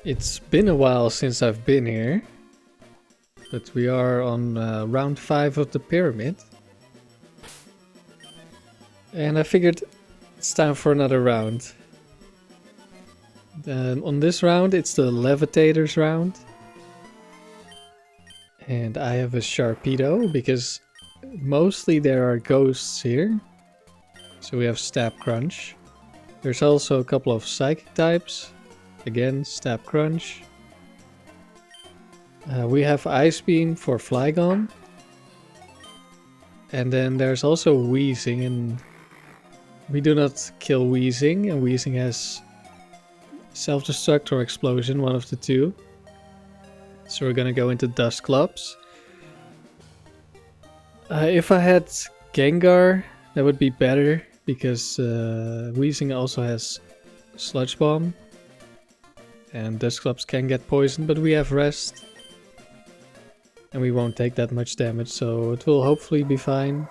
It's been a while since I've been here, but we are on round 5 of the pyramid. And I figured it's time for another round. On this round, it's the levitators round. And I have a Sharpedo because mostly there are ghosts here. So we have Stab Crunch. There's also a couple of psychic types. Again, Stab Crunch. We have Ice Beam for Flygon. And then there's also Wheezing, and we do not kill Wheezing, and Wheezing has Self-Destruct or Explosion, one of the two. So we're gonna go into Dusclops. If I had Gengar, that would be better, because Wheezing also has Sludge Bomb. And Dusclops can get poisoned, but we have Rest. And we won't take that much damage, so it will hopefully be fine.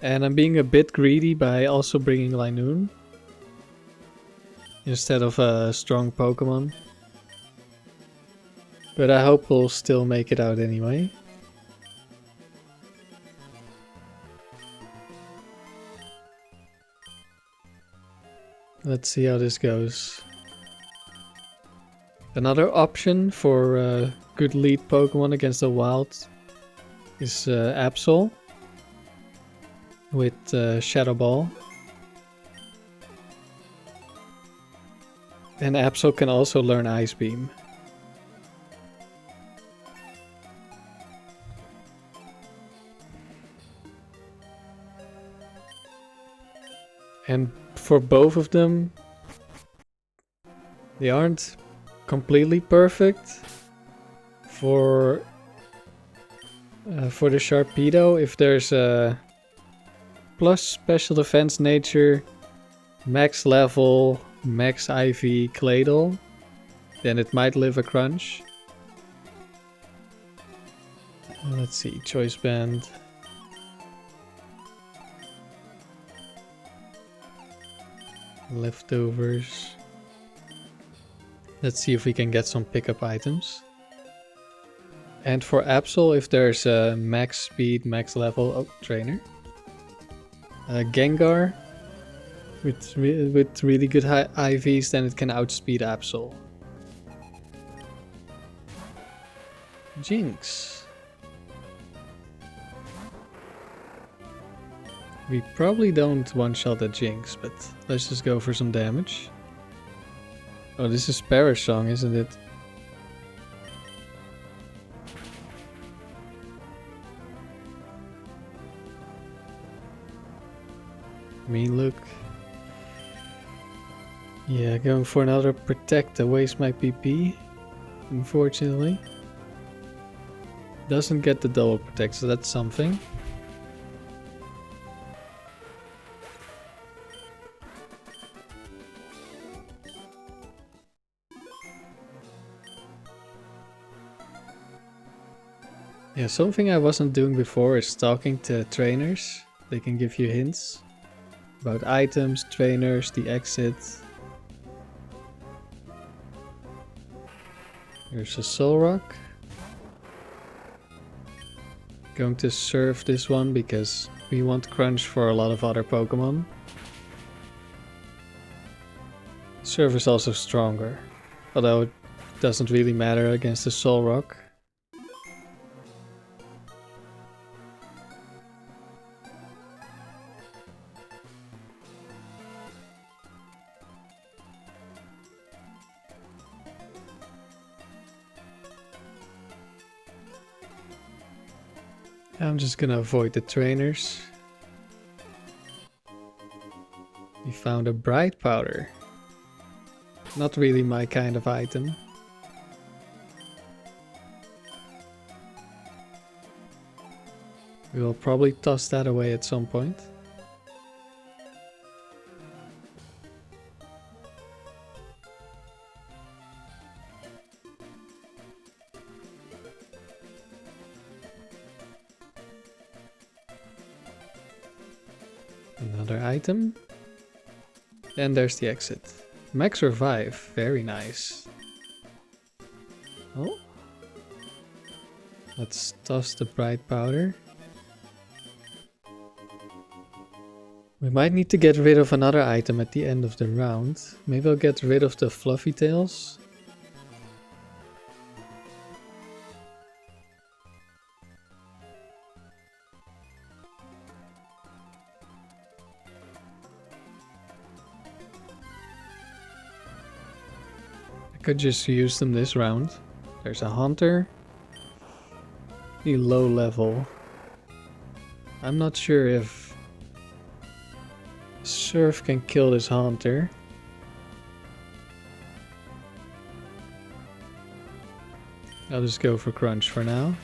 And I'm being a bit greedy by also bringing Linoone instead of a strong Pokemon. But I hope we'll still make it out anyway. Let's see how this goes. Another option for good lead Pokemon against the wild is Absol with Shadow Ball. And Absol can also learn Ice Beam. And for both of them, they aren't completely perfect. For the Sharpedo, if there's a plus special defense nature, max level, max IV Claydol, then it might live a crunch. Let's see, Choice Band. Leftovers. Let's see if we can get some pickup items. And for Absol, if there's a max speed, max level trainer. Gengar with really good high IVs, then it can outspeed Absol. Jinx. We probably don't one-shot at Jinx, but let's just go for some damage. Oh, this is Perish Song, isn't it? Mean look. Yeah, going for another Protect to waste my PP, unfortunately. Doesn't get the double Protect, so that's something. Yeah, something I wasn't doing before is talking to trainers. They can give you hints about items, trainers, the exit. Here's a Soul Rock. Going to serve this one because we want Crunch for a lot of other Pokemon. Serve is also stronger, although it doesn't really matter against the Soul Rock. I'm just gonna avoid the trainers. We found a Bright Powder. Not really my kind of item. We will probably toss that away at some point. Another item. And there's the exit. Max Revive, very nice. Oh. Let's toss the bright powder. We might need to get rid of another item at the end of the round. Maybe I'll get rid of the fluffy tails. I could just use them this round. There's a hunter. The low level. I'm not sure if Surf can kill this hunter. I'll just go for Crunch for now.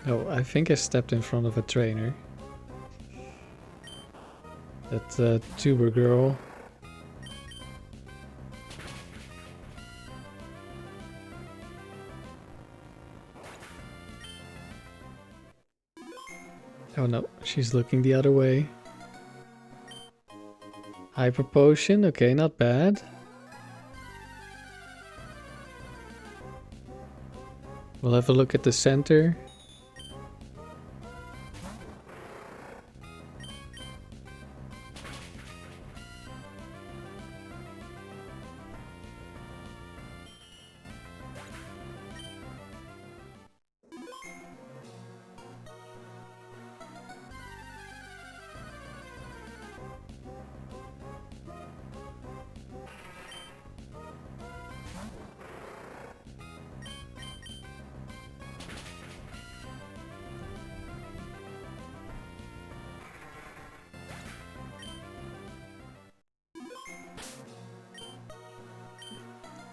Oh, I think I stepped in front of a trainer. That tuber girl. Oh no, she's looking the other way. Hyper Potion, okay, not bad. We'll have a look at the center.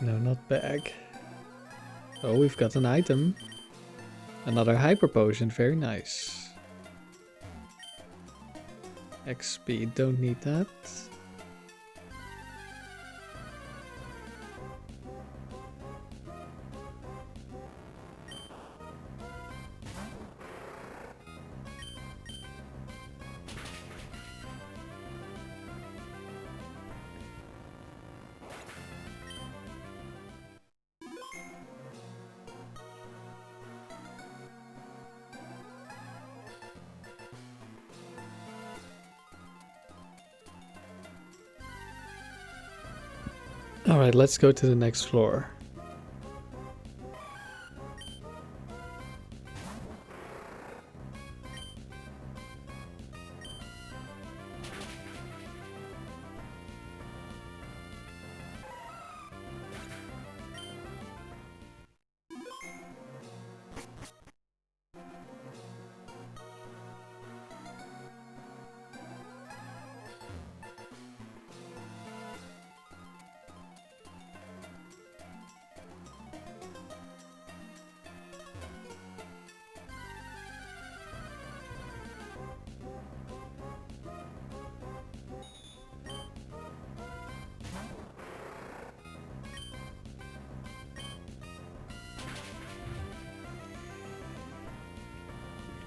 No, not bag. Oh, we've got an item. Another Hyper Potion, very nice. XP, don't need that. Alright, let's go to the next floor.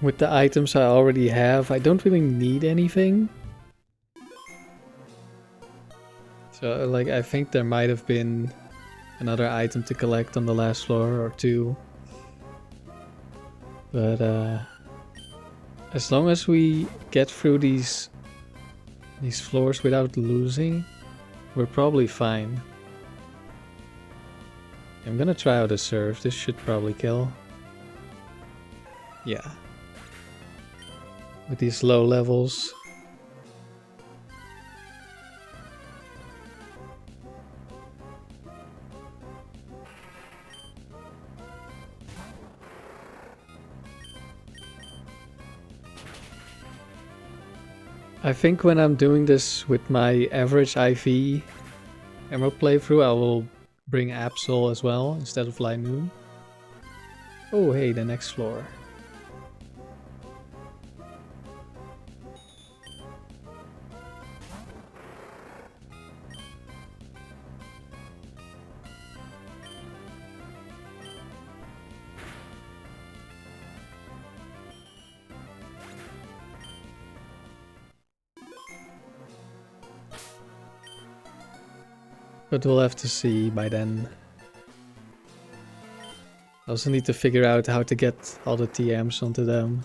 With the items I already have, I don't really need anything. So, like, I think there might have been another item to collect on the last floor or two. But, as long as we get through these floors without losing, we're probably fine. I'm gonna try out a Surf. This should probably kill. Yeah. With these low levels. I think when I'm doing this with my average IV Emerald playthrough, I will bring Absol as well instead of Linoone. Oh hey, the next floor. But we'll have to see by then. I also need to figure out how to get all the TMs onto them.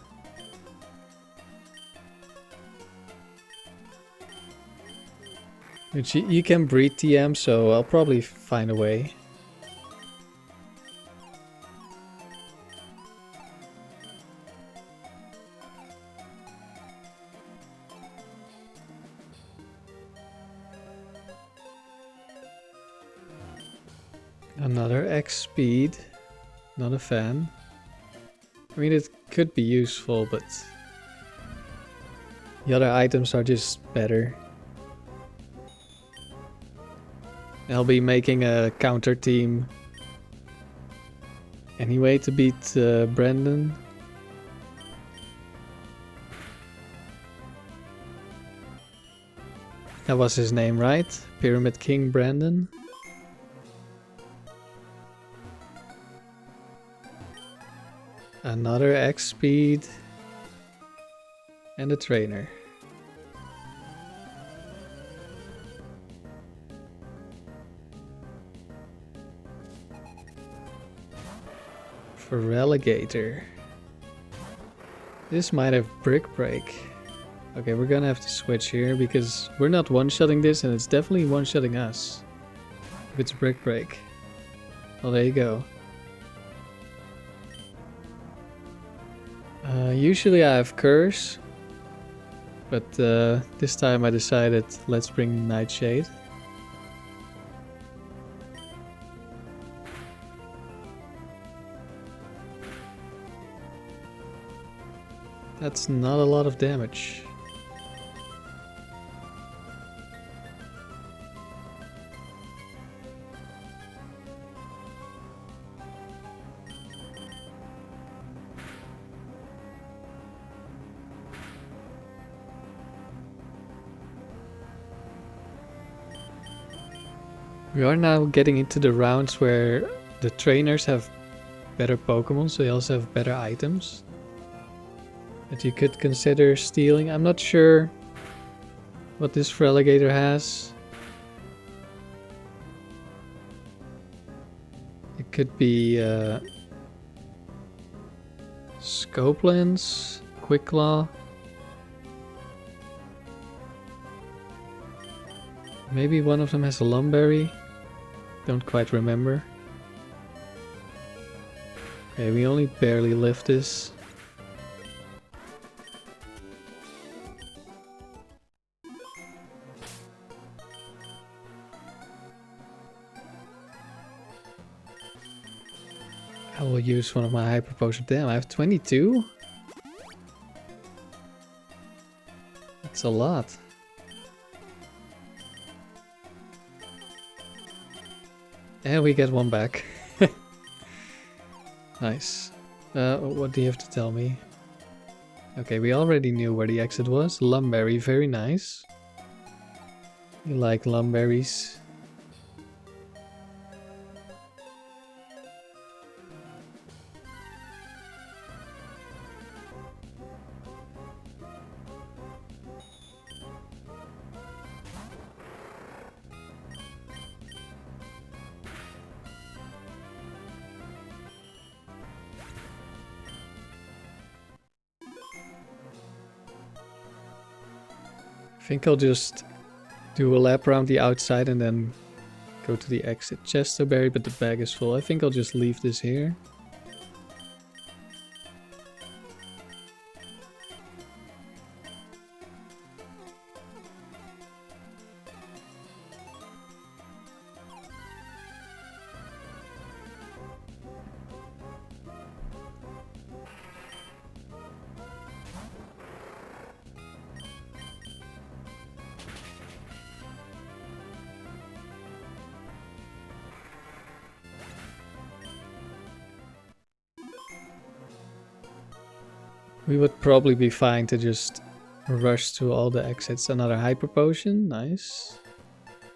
Which you can breed TM, so I'll probably find a way. Another X speed. Not a fan. I mean, it could be useful, but the other items are just better. I'll be making a counter team anyway to beat Brandon. That was his name, right? Pyramid King Brandon. Another X speed. And a trainer. For Relegator. This might have Brick Break. Okay, we're gonna have to switch here because we're not one-shotting this and it's definitely one-shotting us. If it's Brick Break. Well, there you go. Usually I have Curse. But this time I decided let's bring Nightshade. That's not a lot of damage. We are now getting into the rounds where the trainers have better Pokemon, so they also have better items that you could consider stealing. I'm not sure what this Relegator has. It could be Scope Lens, Quick Claw. Maybe one of them has a Lumberry. Don't quite remember. Okay, we only barely lift this. I will use one of my Hyper Potions. Damn, I have 22? That's a lot. And we get one back. Nice. What do you have to tell me? Okay, we already knew where the exit was. Lumberry, very nice. You like Lumberries. I think I'll just do a lap around the outside and then go to the exit. Chesterberry, but the bag is full. I think I'll just leave this here. We would probably be fine to just rush to all the exits. Another Hyper Potion, nice.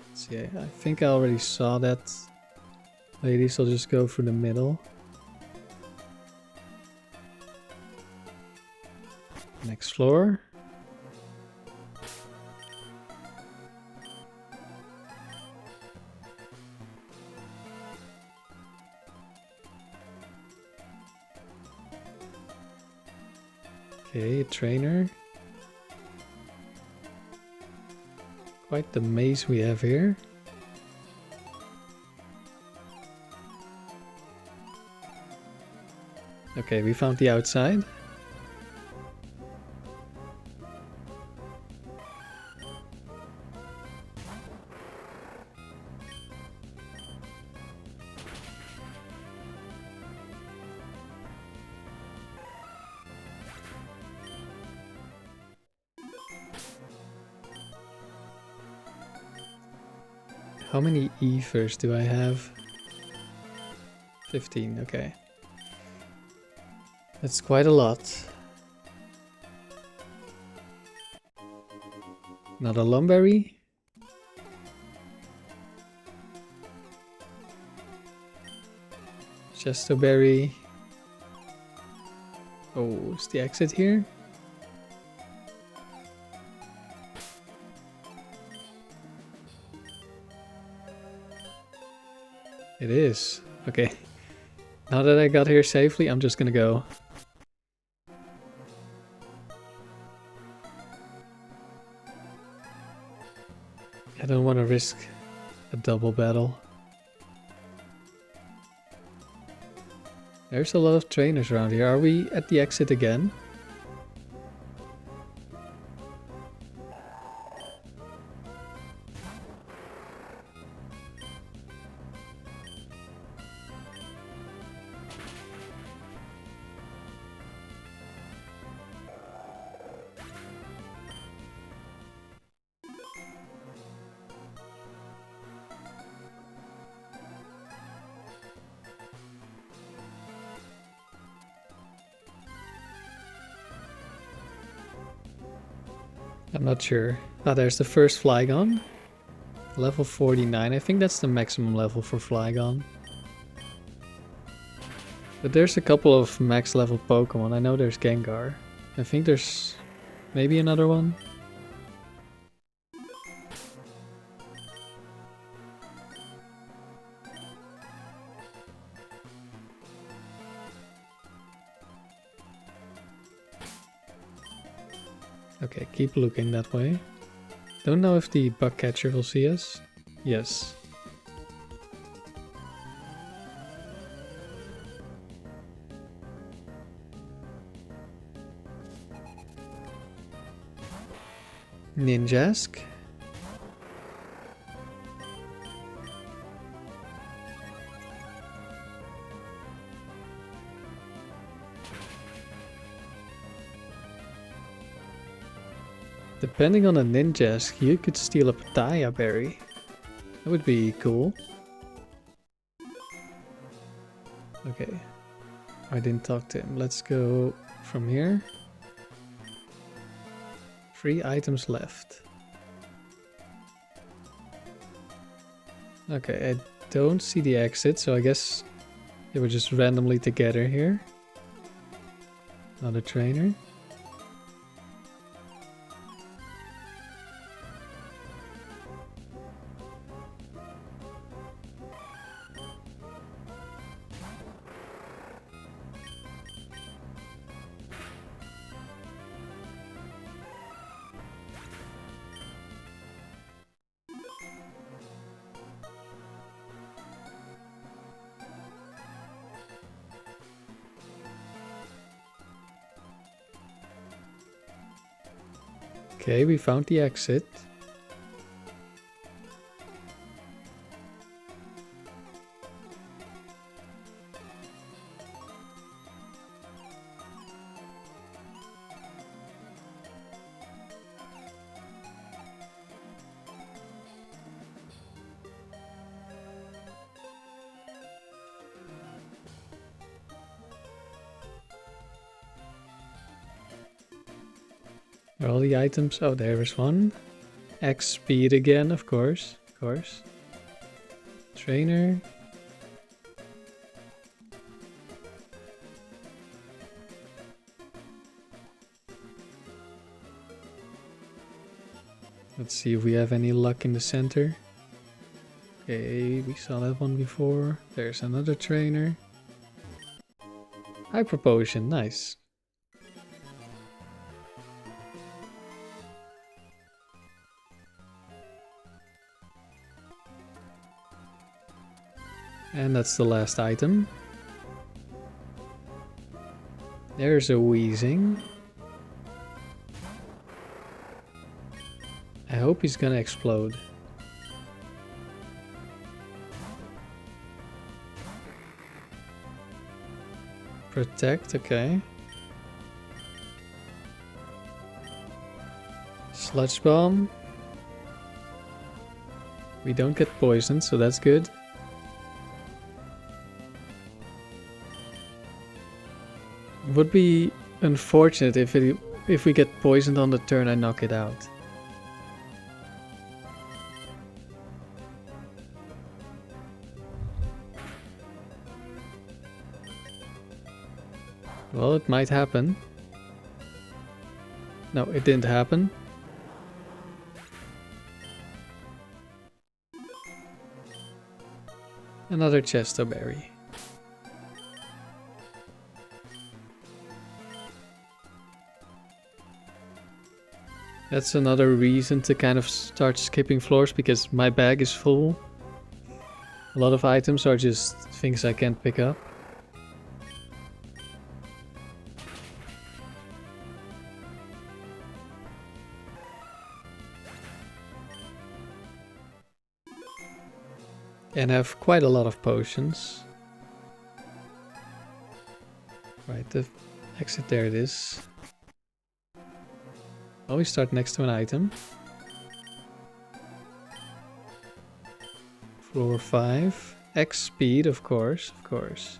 Let's see, I think I already saw that. Ladies, I'll just go through the middle. Next floor. Okay, a trainer. Quite the maze we have here. Okay, we found the outside. How many ethers do I have? 15, okay. That's quite a lot. Another lumberry. Chesterberry. Oh, is the exit here? It is. Okay. Now that I got here safely, I'm just gonna go. I don't want to risk a double battle. There's a lot of trainers around here. Are we at the exit again? I'm not sure. Ah, there's the first Flygon. Level 49. I think that's the maximum level for Flygon. But there's a couple of max level Pokemon. I know there's Gengar. I think there's maybe another one. Okay, keep looking that way. Don't know if the bug catcher will see us. Yes. Ninjask. Depending on a Ninjask, you could steal a Pattaya berry. That would be cool. Okay. I didn't talk to him. Let's go from here. 3 items left. Okay, I don't see the exit, so I guess they were just randomly together here. Another trainer. Okay, we found the exit. Are all the items? Oh, there is one. X speed again, of course. Of course. Trainer. Let's see if we have any luck in the center. Okay, we saw that one before. There's another trainer. Hyper potion, nice. And that's the last item. There's a wheezing. I hope he's gonna explode. Protect, okay. Sludge bomb. We don't get poisoned, so that's good. Would be unfortunate if we get poisoned on the turn and knock it out. Well, it might happen. No, it didn't happen. Another chesto berry. That's another reason to kind of start skipping floors, because my bag is full. A lot of items are just things I can't pick up. And have quite a lot of potions. Right, the exit, there it is. Always start next to an item. Floor 5. X speed, of course, of course.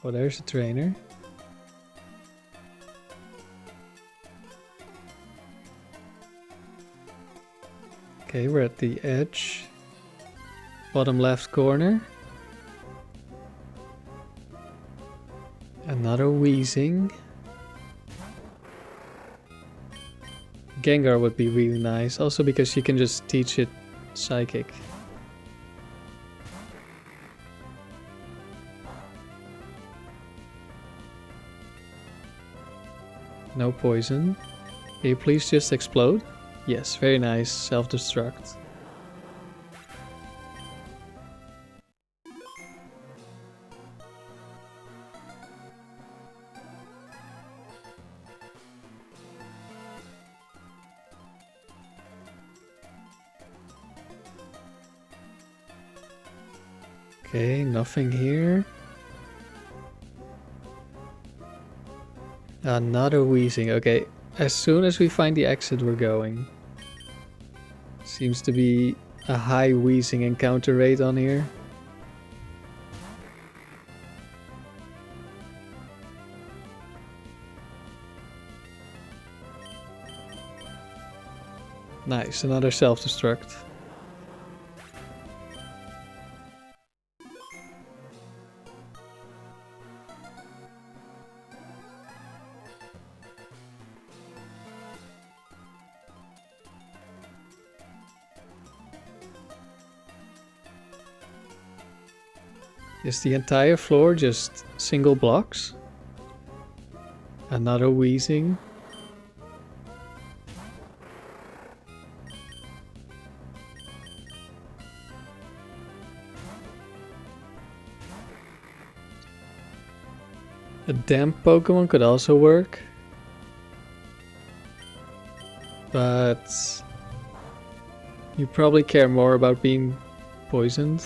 Oh, there's a trainer. Okay, we're at the edge. Bottom left corner. Another wheezing. Gengar would be really nice, also because you can just teach it Psychic. No poison. Can you please just explode? Yes, very nice. Self-destruct. Okay, nothing here. Another wheezing. Okay, as soon as we find the exit, we're going. Seems to be a high wheezing encounter rate on here. Nice, another self-destruct. Is the entire floor just single blocks? Another wheezing. A damp Pokemon could also work. But you probably care more about being poisoned.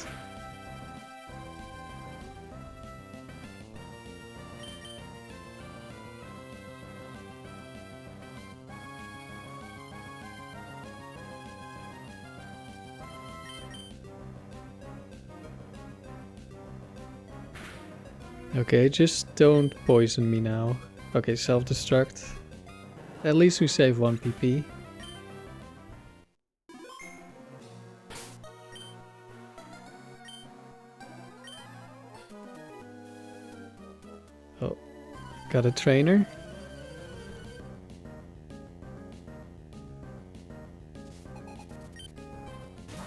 Okay, just don't poison me now. Okay, self-destruct. At least we save 1 PP. Oh, got a trainer.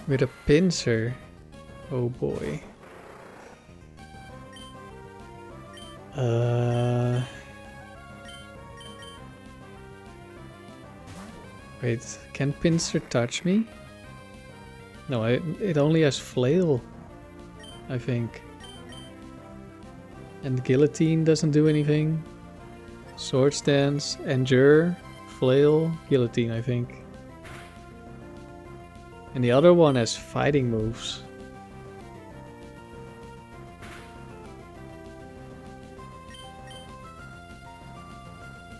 With a pincer. Oh boy. Wait, can Pincer touch me? No, it only has flail, I think. And Guillotine doesn't do anything. Sword Stance, Endure, Flail, Guillotine, I think. And the other one has fighting moves.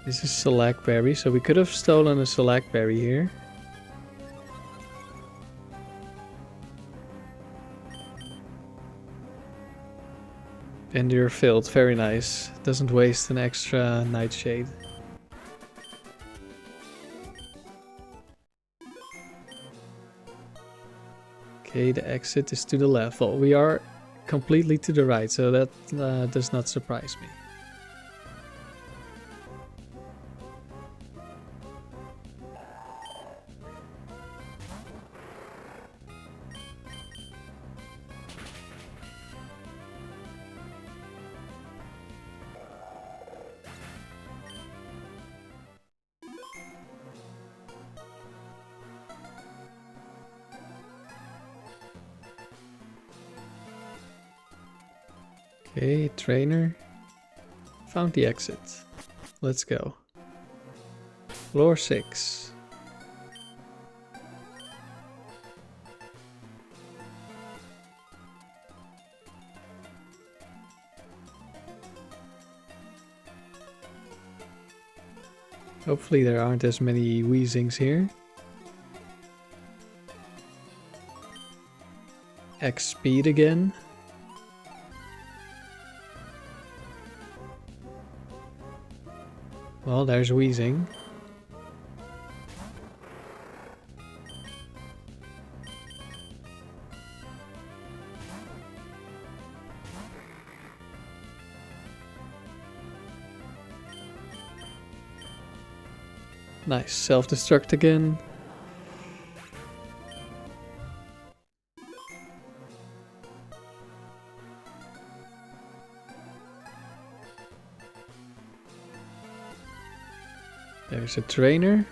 This is Selagberry, so we could have stolen a Selagberry here. Endure filled, very nice. Doesn't waste an extra Nightshade. Okay, the exit is to the left. Well, we are completely to the right, so that does not surprise me. Okay, trainer. Found the exit. Let's go. Floor 6. Hopefully there aren't as many Weezings here. X speed again. Well, there's Weezing. Nice, self-destruct again. There's a trainer.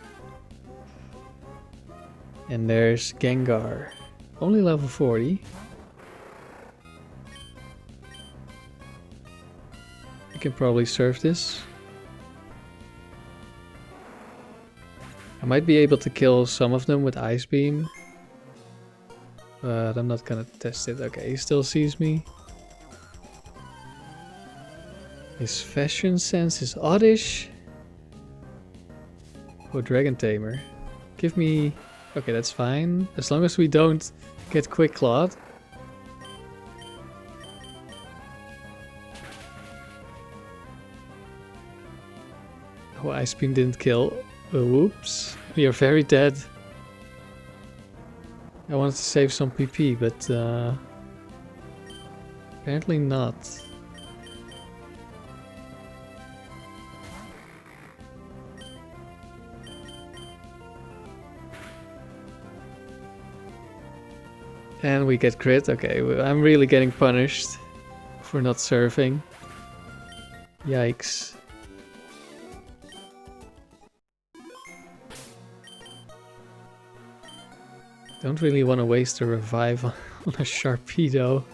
And there's Gengar. Only level 40. We can probably surf this. I might be able to kill some of them with Ice Beam. But I'm not gonna test it. Okay, he still sees me. His fashion sense is oddish. Oh, Dragon Tamer. Give me... Okay, that's fine. As long as we don't get Quick Clawed. Oh, Ice Beam didn't kill. Oh, whoops. We are very dead. I wanted to save some PP, but apparently not. And we get crit. Okay, I'm really getting punished for not surfing. Yikes. Don't really want to waste a revive on a Sharpedo.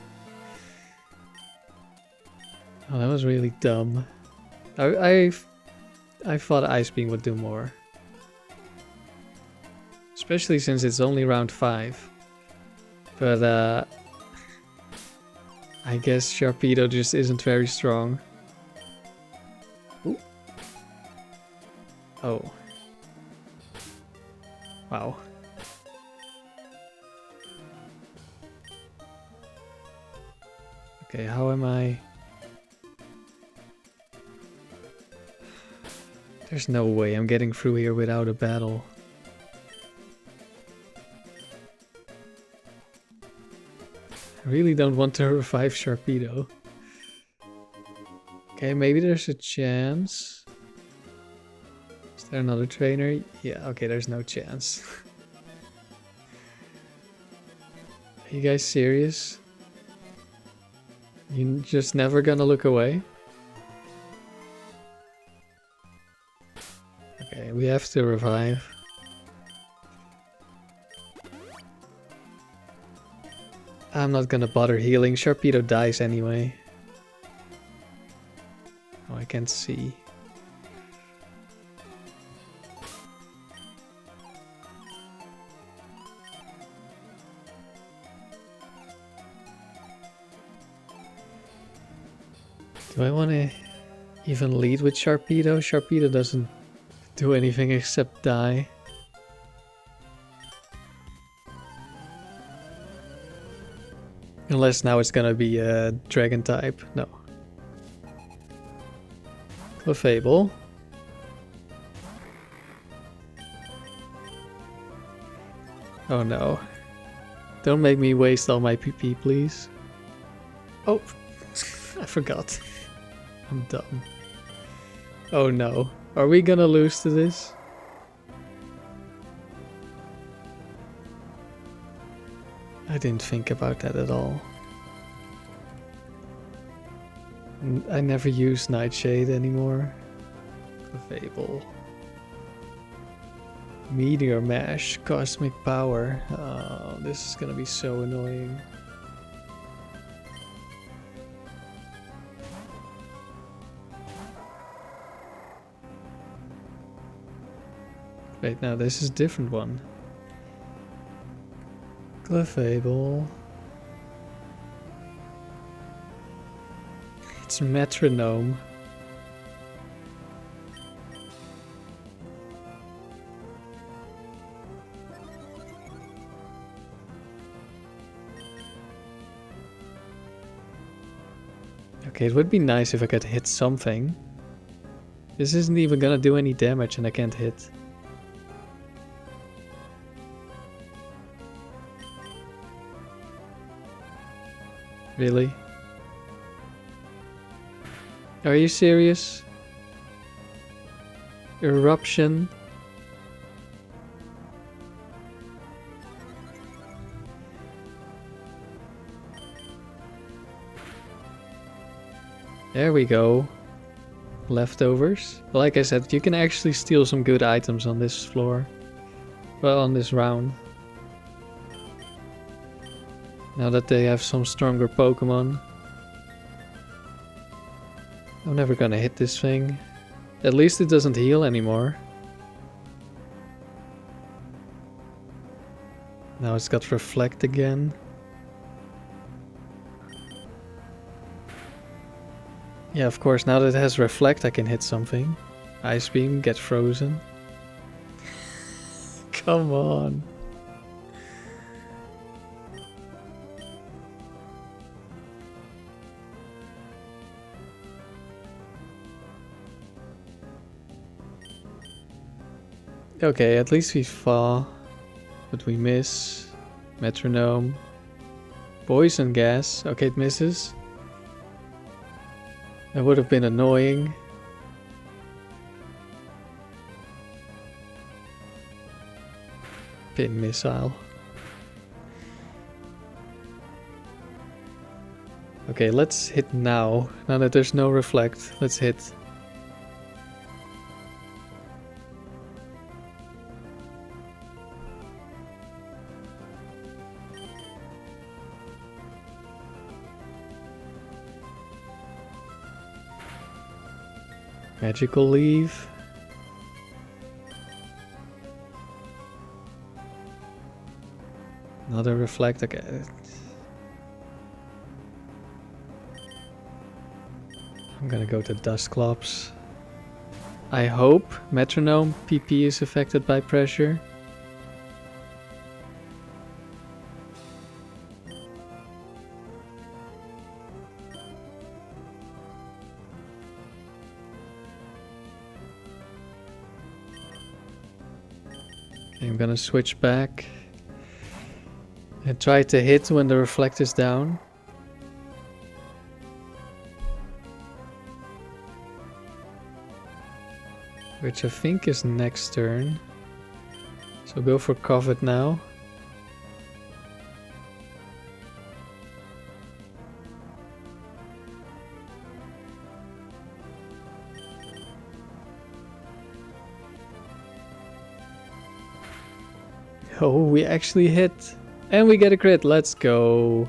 Oh, that was really dumb. I thought Ice Beam would do more. Especially since it's only round 5. But I guess Sharpedo just isn't very strong. Ooh. Oh. Wow. Okay, how am I? There's no way I'm getting through here without a battle. I really don't want to revive Sharpedo. Okay, maybe there's a chance. Is there another trainer? Yeah, okay, there's no chance. Are you guys serious? You're just never gonna look away? Okay, we have to revive. I'm not gonna bother healing. Sharpedo dies anyway. can't see. Do I want to even lead with Sharpedo? Sharpedo doesn't do anything except die. Unless now it's gonna be a dragon type. No. Clefable. Oh no. Don't make me waste all my PP, please. Oh, I forgot. I'm dumb. Oh no. Are we gonna lose to this? I didn't think about that at all. I never use Nightshade anymore. Clefable. Meteor Mash, Cosmic Power. Oh, this is gonna be so annoying. Wait, now this is a different one. Clefable. It's Metronome. Okay, it would be nice if I could hit something. This isn't even gonna do any damage and I can't hit. Really? Are you serious? Eruption? There we go. Leftovers. Like I said, you can actually steal some good items on this floor. Well, on this round. Now that they have some stronger Pokemon. I'm never gonna hit this thing. At least it doesn't heal anymore. Now it's got Reflect again. Yeah, of course, now that it has Reflect I can hit something. Ice Beam, get frozen. Come on. Okay, at least we fall, but we miss. Metronome. Poison gas. Okay, it misses. That would have been annoying. Pin missile. Okay, let's hit now. Now that there's no reflect, let's hit. Magical Leaf. Another reflect. Okay. I'm gonna go to Dusclops. I hope Metronome PP is affected by pressure. I'm gonna switch back and try to hit when the reflect is down. Which I think is next turn. So go for Covet now. Oh, we actually hit. And we get a crit. Let's go.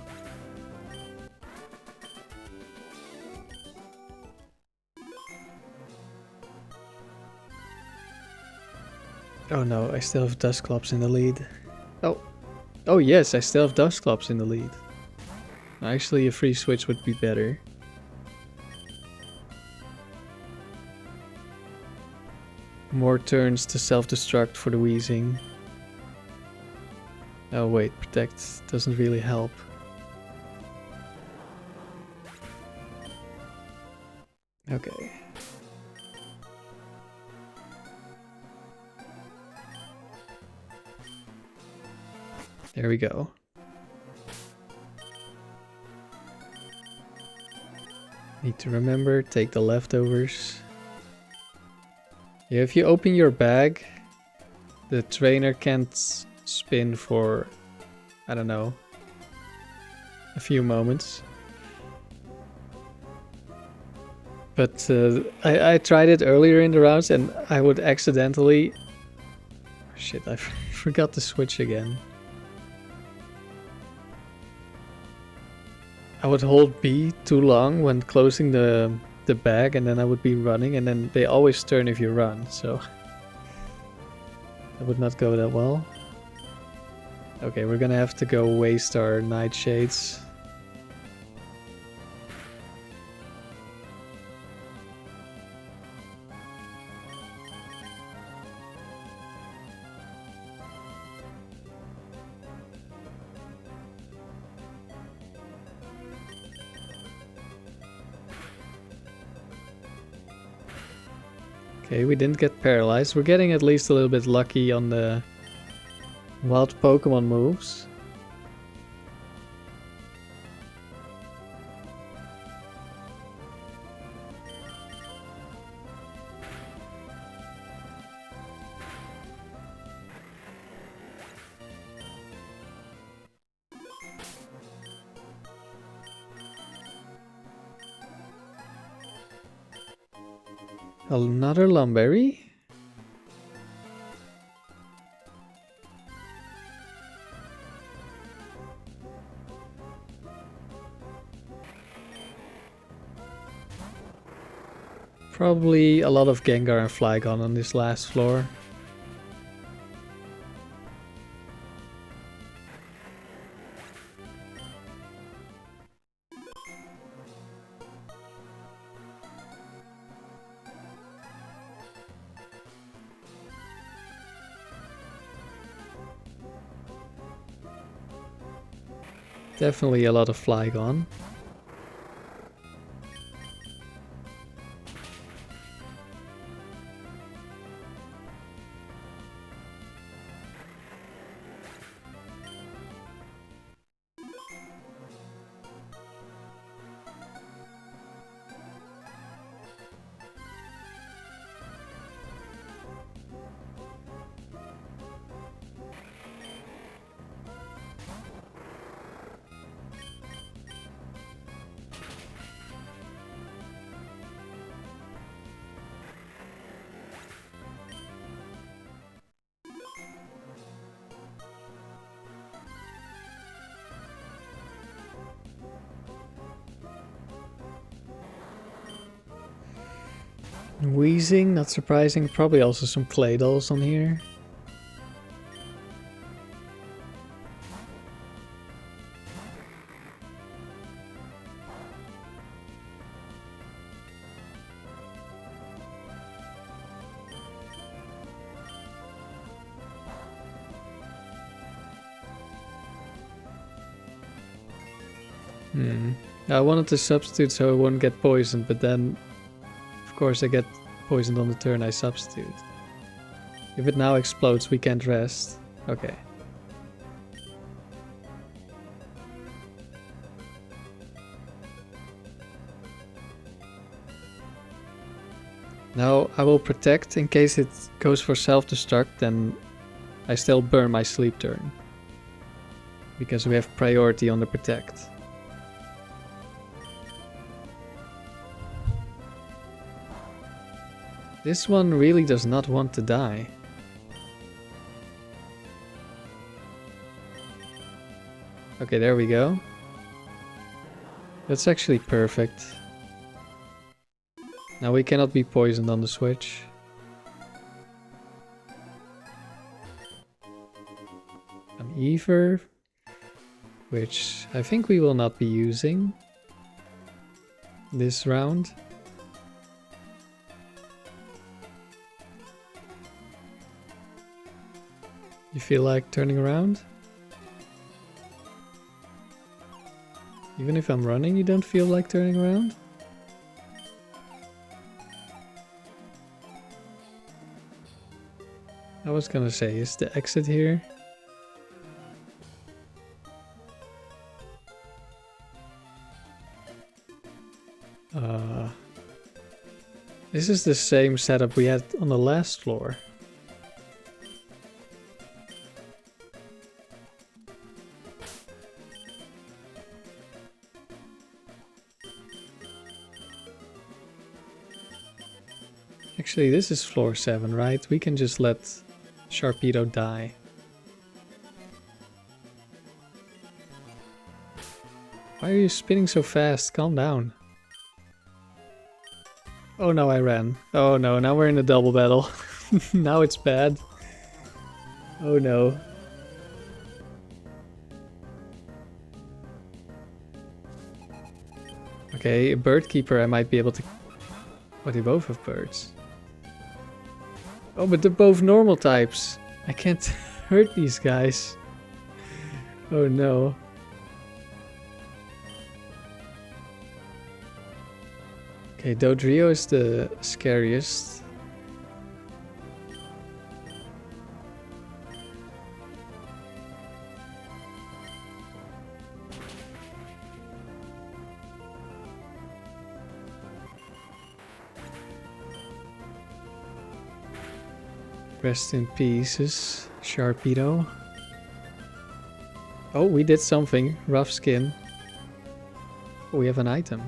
Oh no, I still have Dusclops in the lead. Oh. Oh yes, I still have Dusclops in the lead. Actually, a free switch would be better. More turns to self-destruct for the wheezing. Oh wait, protect doesn't really help. Okay. There we go. Need to remember, take the leftovers. Yeah, if you open your bag, the trainer can't spin for, I don't know, a few moments. But I tried it earlier in the rounds and I would accidentally... Shit, I forgot to switch again. I would hold B too long when closing the bag and then I would be running and then they always turn if you run, so... That would not go that well. Okay, we're gonna have to go waste our nightshades. Okay, we didn't get paralyzed. We're getting at least a little bit lucky on the wild Pokemon moves. Another Lumberry? Probably a lot of Gengar and Flygon on this last floor. Definitely a lot of Flygon. Wheezing, not surprising. Probably also some Claydolls on here. I wanted to substitute so I wouldn't get poisoned, but then of course I get poisoned on the turn I substitute. If it now explodes, we can't rest. Okay. Now I will protect in case it goes for self-destruct, then I still burn my sleep turn. Because we have priority on the protect. This one really does not want to die. Okay, there we go. That's actually perfect. Now we cannot be poisoned on the switch. Ether, which I think we will not be using this round. You feel like turning around? Even if I'm running, you don't feel like turning around? I was gonna say, is the exit here? This is the same setup we had on the last floor. Actually, this is floor 7, right? We can just let Sharpedo die. Why are you spinning so fast? Calm down. Oh no, I ran. Oh no, now we're in a double battle. Now it's bad. Oh no. Okay, a bird keeper I might be able to... Oh, they both have birds. Oh, but they're both normal types. I can't hurt these guys. Oh no. Okay, Dodrio is the scariest. Rest in pieces, Sharpedo. Oh, we did something. Rough skin. Oh, we have an item.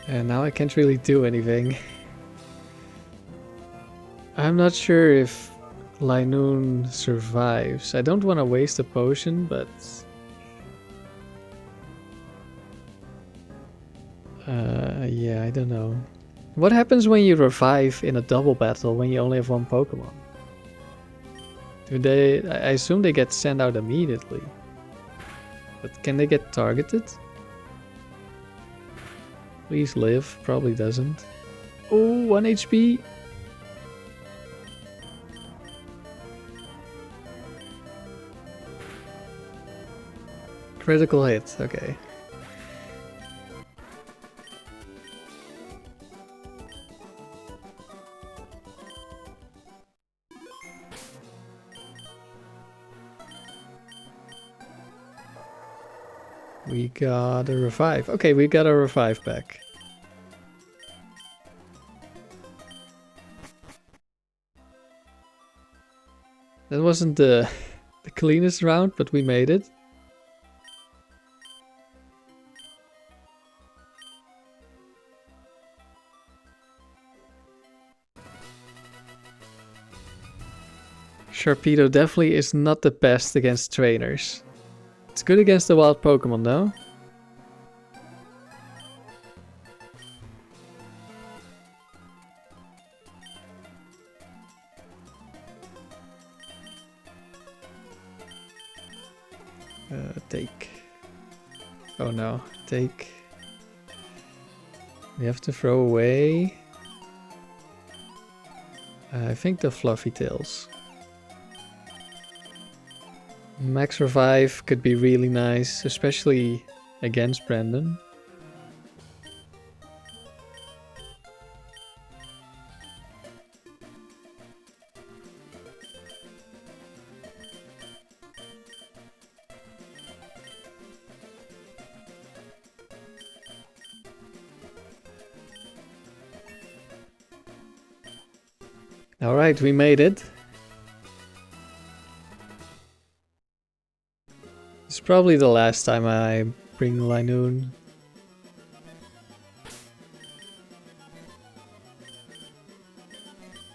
And now I can't really do anything. I'm not sure if Linoone survives. I don't want to waste a potion, but... yeah, I don't know. What happens when you revive in a double battle when you only have one Pokemon? Do they... I assume they get sent out immediately. But can they get targeted? Please live. Probably doesn't. Oh, 1 HP. Critical hit. Okay. We got a revive. Okay, we got a revive back. That wasn't the cleanest round, but we made it. Sharpedo definitely is not the best against trainers. It's good against the wild Pokemon though. Take. Oh no, take. We have to throw away. I think the fluffy tails. Max revive could be really nice, especially against Brandon. Alright, we made it. It's probably the last time I bring Linoone.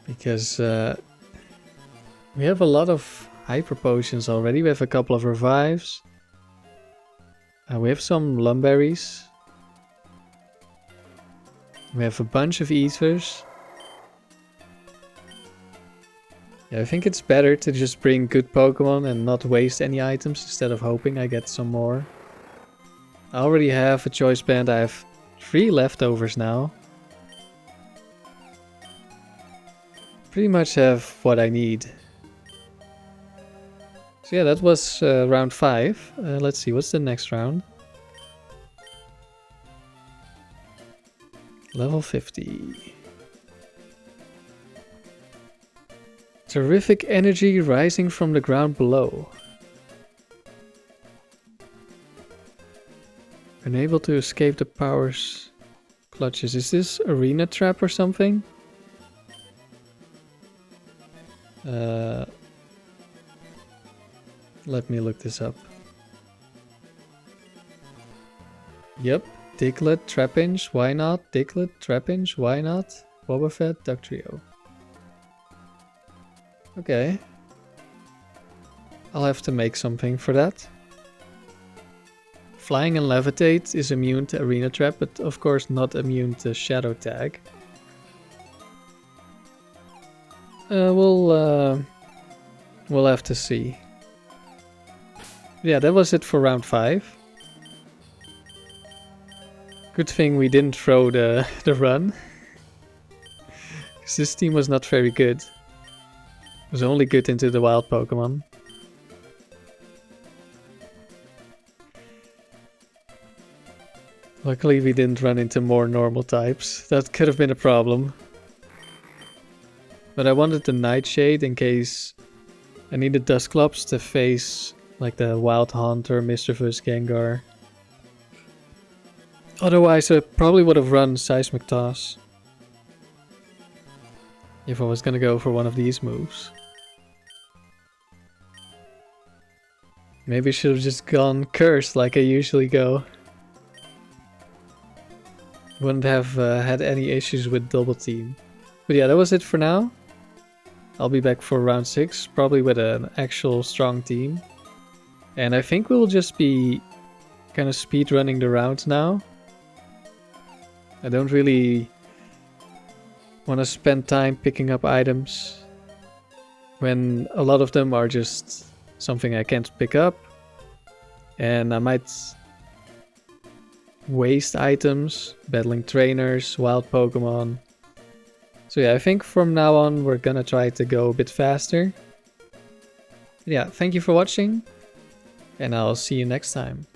Because we have a lot of hyper potions already. We have a couple of revives. We have some lumberries. We have a bunch of ethers. Yeah, I think it's better to just bring good Pokemon and not waste any items instead of hoping I get some more. I already have a choice band. I have 3 leftovers now. Pretty much have what I need. So yeah, that was round 5. Let's see, what's the next round? Level 50. Terrific energy rising from the ground below. Unable to escape the power's clutches. Is this arena trap or something? Let me look this up. Yep, Diglett, Trapinch, why not? Diglett, Trapinch, why not? Wobbuffet, Ductrio. Okay. I'll have to make something for that. Flying and Levitate is immune to Arena Trap, but of course not immune to Shadow Tag. We'll have to see. Yeah, that was it for round 5. Good thing we didn't throw the run. Because this team was not very good. It was only good into the wild Pokemon. Luckily we didn't run into more normal types. That could have been a problem. But I wanted the Nightshade in case I needed Dusclops to face like the Wild Hunt or Mischievous Gengar. Otherwise I probably would have run Seismic Toss. If I was gonna go for one of these moves. Maybe I should have just gone Curse like I usually go. Wouldn't have had any issues with Double Team. But yeah, that was it for now. I'll be back for round 6, probably with an actual strong team. And I think we'll just be kind of speed running the rounds now. I don't really want to spend time picking up items when a lot of them are just something I can't pick up. And I might waste items, battling trainers, wild Pokemon. So yeah, I think from now on we're gonna try to go a bit faster. Yeah, thank you for watching, and I'll see you next time.